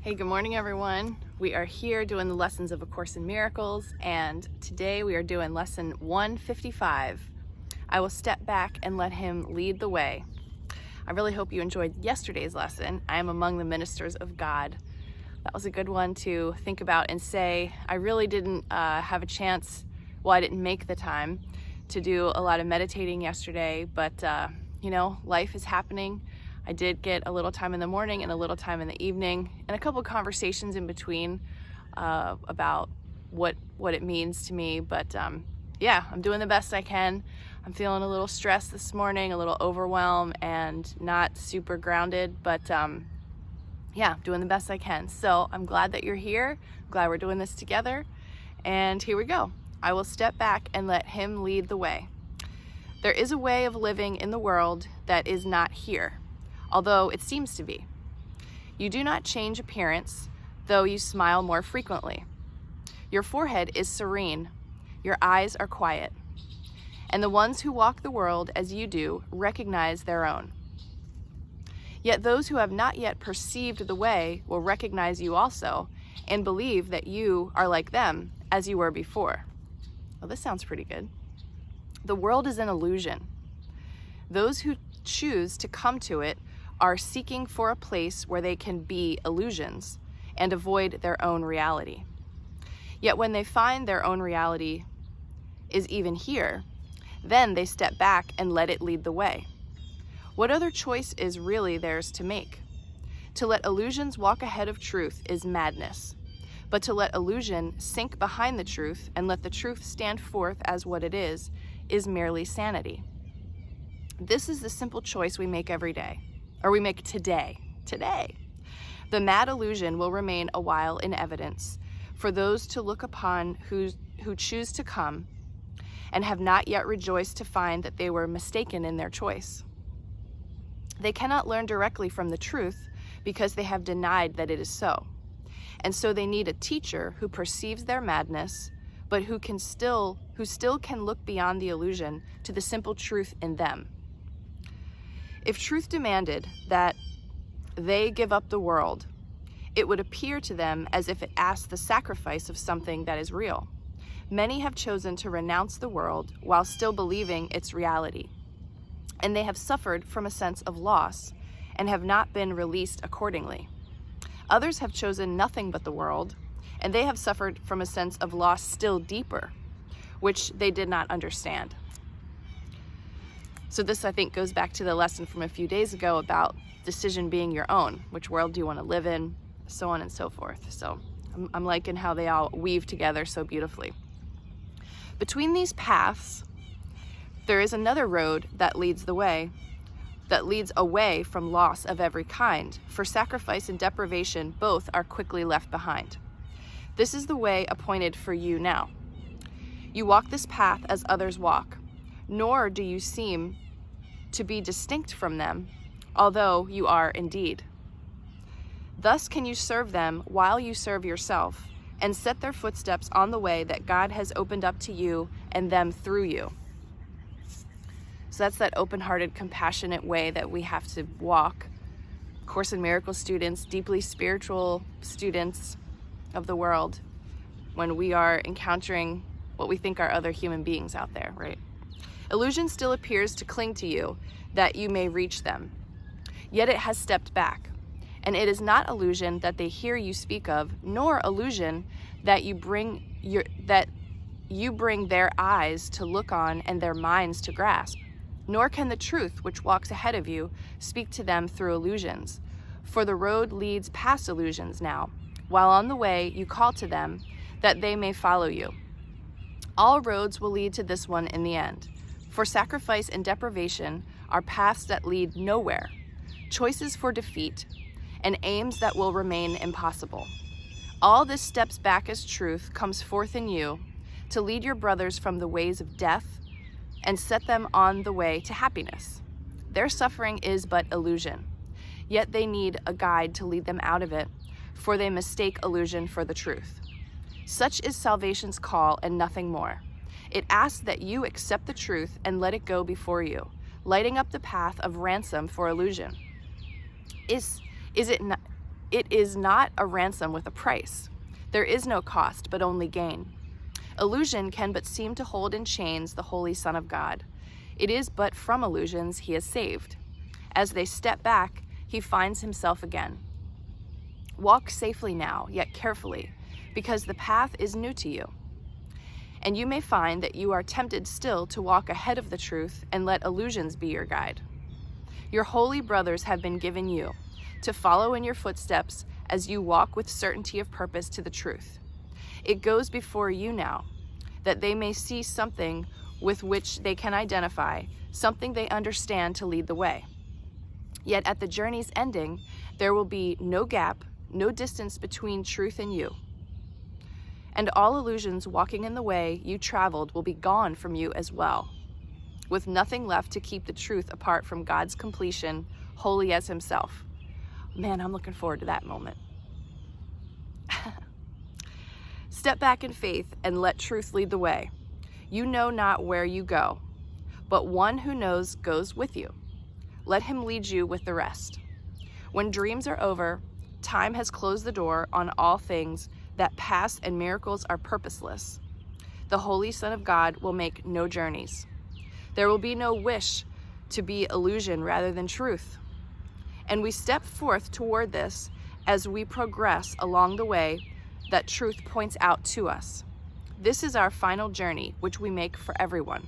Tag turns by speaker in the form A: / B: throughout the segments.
A: Hey, good morning everyone. We are here doing the lessons of A Course in Miracles, and today we are doing lesson 155. I will step back and let him lead the way. I really hope you enjoyed yesterday's lesson. I am among the ministers of God. That was a good one to think about and say. I really didn't have a chance, well, I didn't make the time to do a lot of meditating yesterday, but you know, life is happening. I did get a little time in the morning and a little time in the evening and a couple of conversations in between about what it means to me. But yeah, I'm doing the best I can. I'm feeling a little stressed this morning, a little overwhelmed and not super grounded, but yeah, doing the best I can. So I'm glad that you're here. I'm glad we're doing this together. And here we go. I will step back and let him lead the way. There is a way of living in the world that is not here, although it seems to be. You do not change appearance, though you smile more frequently. Your forehead is serene, your eyes are quiet, and the ones who walk the world as you do recognize their own. Yet those who have not yet perceived the way will recognize you also, and believe that you are like them as you were before. Well, this sounds pretty good. The world is an illusion. Those who choose to come to it are seeking for a place where they can be illusions and avoid their own reality. Yet when they find their own reality is even here, then they step back and let it lead the way. What other choice is really theirs to make? To let illusions walk ahead of truth is madness, but to let illusion sink behind the truth and let the truth stand forth as what it is merely sanity. This is the simple choice we make every day. Or we make today. The mad illusion will remain a while in evidence for those to look upon who choose to come and have not yet rejoiced to find that they were mistaken in their choice. They cannot learn directly from the truth because they have denied that it is so. And so they need a teacher who perceives their madness, but who still can look beyond the illusion to the simple truth in them. If truth demanded that they give up the world, it would appear to them as if it asked the sacrifice of something that is real. Many have chosen to renounce the world while still believing its reality, and they have suffered from a sense of loss and have not been released accordingly. Others have chosen nothing but the world, and they have suffered from a sense of loss still deeper, which they did not understand. So this, I think, goes back to the lesson from a few days ago about decision being your own. Which world do you want to live in? So on and so forth. So I'm liking how they all weave together so beautifully. Between these paths, there is another road that leads away from loss of every kind, for sacrifice and deprivation both are quickly left behind. This is the way appointed for you now. You walk this path as others walk, nor do you seem to be distinct from them, although you are indeed. Thus can you serve them while you serve yourself, and set their footsteps on the way that God has opened up to you and them through you. So that's that open-hearted, compassionate way that we have to walk. Course in Miracles students, deeply spiritual students of the world, when we are encountering what we think are other human beings out there, right? Illusion still appears to cling to you, that you may reach them. Yet it has stepped back, and it is not illusion that they hear you speak of, nor illusion that you bring their eyes to look on and their minds to grasp. Nor can the truth which walks ahead of you speak to them through illusions, for the road leads past illusions now, while on the way you call to them that they may follow you. All roads will lead to this one in the end. For sacrifice and deprivation are paths that lead nowhere, choices for defeat, and aims that will remain impossible. All this steps back as truth comes forth in you to lead your brothers from the ways of death and set them on the way to happiness. Their suffering is but illusion, yet they need a guide to lead them out of it, for they mistake illusion for the truth. Such is salvation's call and nothing more. It asks that you accept the truth and let it go before you, lighting up the path of ransom for illusion. Is it not, It is not a ransom with a price. There is no cost, but only gain. Illusion can but seem to hold in chains the Holy Son of God. It is but from illusions he is saved. As they step back, he finds himself again. Walk safely now, yet carefully, because the path is new to you. And you may find that you are tempted still to walk ahead of the truth and let illusions be your guide. Your holy brothers have been given you to follow in your footsteps as you walk with certainty of purpose to the truth. It goes before you now, that they may see something with which they can identify, something they understand to lead the way. Yet at the journey's ending, there will be no gap, no distance between truth and you. And all illusions walking in the way you traveled will be gone from you as well, with nothing left to keep the truth apart from God's completion, holy as himself. Man, I'm looking forward to that moment. Step back in faith and let truth lead the way. You know not where you go, but one who knows goes with you. Let him lead you with the rest. When dreams are over, time has closed the door on all things that pass and miracles are purposeless. The Holy Son of God will make no journeys. There will be no wish to be illusion rather than truth. And we step forth toward this as we progress along the way that truth points out to us. This is our final journey, which we make for everyone.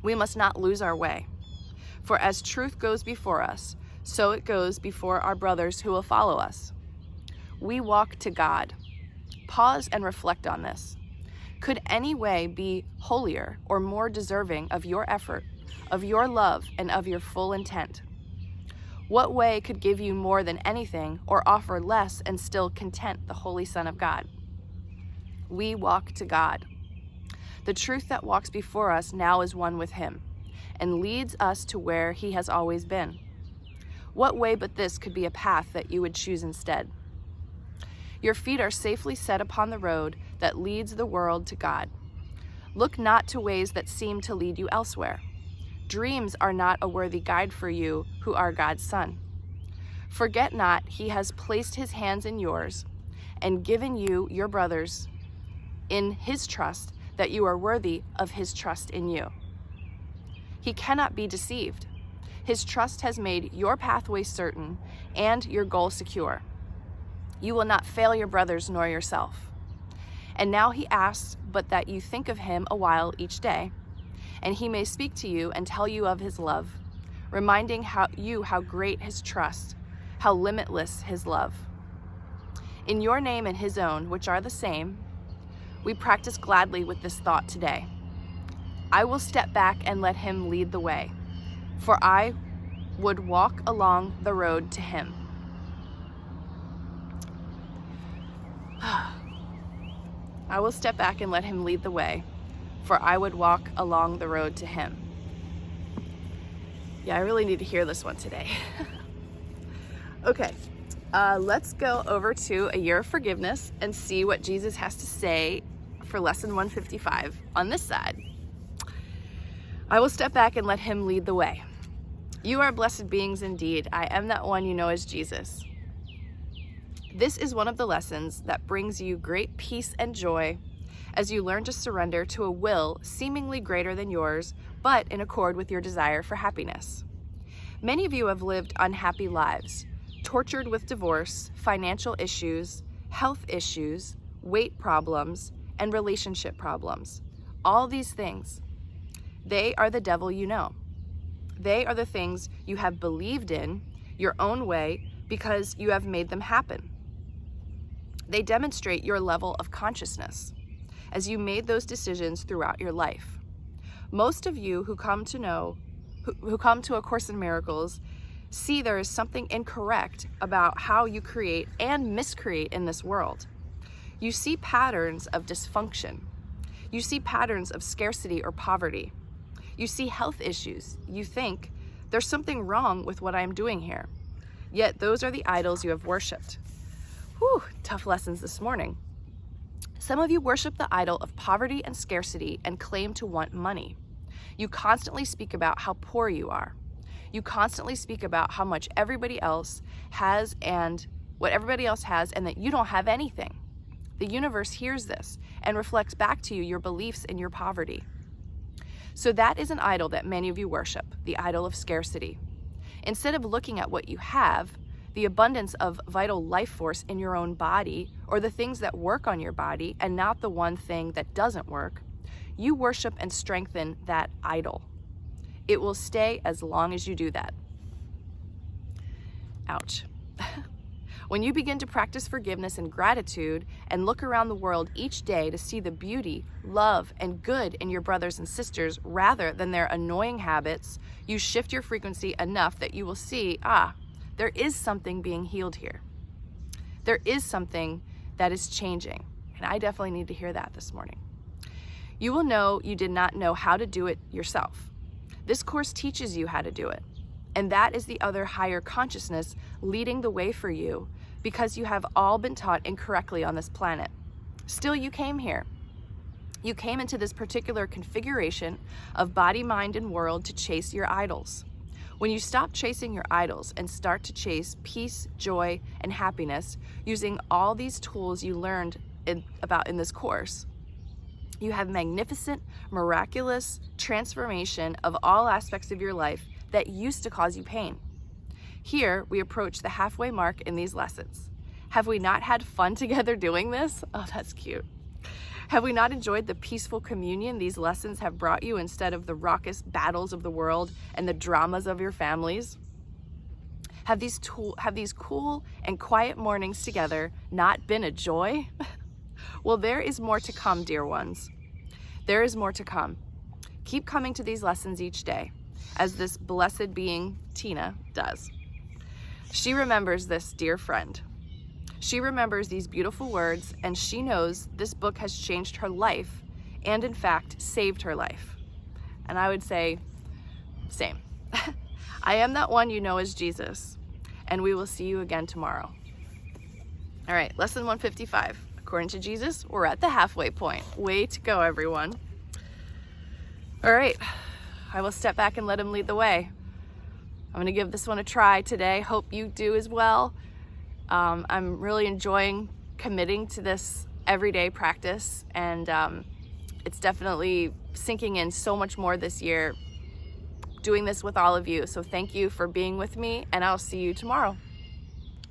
A: We must not lose our way. For as truth goes before us, so it goes before our brothers who will follow us. We walk to God. Pause and reflect on this. Could any way be holier or more deserving of your effort, of your love, and of your full intent? What way could give you more than anything or offer less and still content the Holy Son of God? We walk to God. The truth that walks before us now is one with him and leads us to where he has always been. What way but this could be a path that you would choose instead? Your feet are safely set upon the road that leads the world to God. Look not to ways that seem to lead you elsewhere. Dreams are not a worthy guide for you who are God's son. Forget not he has placed his hands in yours and given you your brothers in his trust, that you are worthy of his trust in you. He cannot be deceived. His trust has made your pathway certain and your goal secure. You will not fail your brothers nor yourself. And now he asks but that you think of him a while each day, and he may speak to you and tell you of his love, reminding how great his trust, how limitless his love. In your name and his own, which are the same, we practice gladly with this thought today. I will step back and let him lead the way, for I would walk along the road to him. I will step back and let him lead the way, for I would walk along the road to him. Yeah, I really need to hear this one today. Okay, let's go over to a year of forgiveness and see what Jesus has to say for lesson 155 on this side. I will step back and let him lead the way. You are blessed beings indeed. I am that one you know as Jesus. This is one of the lessons that brings you great peace and joy as you learn to surrender to a will seemingly greater than yours, but in accord with your desire for happiness. Many of you have lived unhappy lives, tortured with divorce, financial issues, health issues, weight problems, and relationship problems. All these things, they are the devil you know. They are the things you have believed in your own way because you have made them happen. They demonstrate your level of consciousness as you made those decisions throughout your life. Most of you who come to A Course in Miracles see there is something incorrect about how you create and miscreate in this world. You see patterns of dysfunction. You see patterns of scarcity or poverty. You see health issues. You think, there's something wrong with what I'm doing here. Yet those are the idols you have worshipped. Whew, tough lessons this morning. Some of you worship the idol of poverty and scarcity and claim to want money. You constantly speak about how poor you are. You constantly speak about how much everybody else has and what everybody else has, and that you don't have anything. The universe hears this and reflects back to you your beliefs in your poverty. So that is an idol that many of you worship, the idol of scarcity. Instead of looking at what you have, the abundance of vital life force in your own body, or the things that work on your body and not the one thing that doesn't work, you worship and strengthen that idol. It will stay as long as you do that. Ouch. When you begin to practice forgiveness and gratitude and look around the world each day to see the beauty, love, and good in your brothers and sisters rather than their annoying habits, you shift your frequency enough that you will see, there is something being healed here. There is something that is changing, and I definitely need to hear that this morning. You will know you did not know how to do it yourself. This course teaches you how to do it. And that is the other higher consciousness leading the way for you, because you have all been taught incorrectly on this planet. Still, you came here. You came into this particular configuration of body, mind, and world to chase your idols. When you stop chasing your idols and start to chase peace, joy, and happiness using all these tools you learned about in this course, you have magnificent, miraculous transformation of all aspects of your life that used to cause you pain. Here, we approach the halfway mark in these lessons. Have we not had fun together doing this? Oh, that's cute. Have we not enjoyed the peaceful communion these lessons have brought you instead of the raucous battles of the world and the dramas of your families? Have these cool and quiet mornings together not been a joy? Well, there is more to come, dear ones. There is more to come. Keep coming to these lessons each day, as this blessed being, Tina, does. She remembers this dear friend. She remembers these beautiful words, and she knows this book has changed her life and, in fact, saved her life. And I would say, same. I am that one you know as Jesus, and we will see you again tomorrow. All right, lesson 155. According to Jesus, we're at the halfway point. Way to go, everyone. All right. I will step back and let him lead the way. I'm going to give this one a try today. Hope you do as well. I'm really enjoying committing to this everyday practice, and it's definitely sinking in so much more this year doing this with all of you. So thank you for being with me, and I'll see you tomorrow.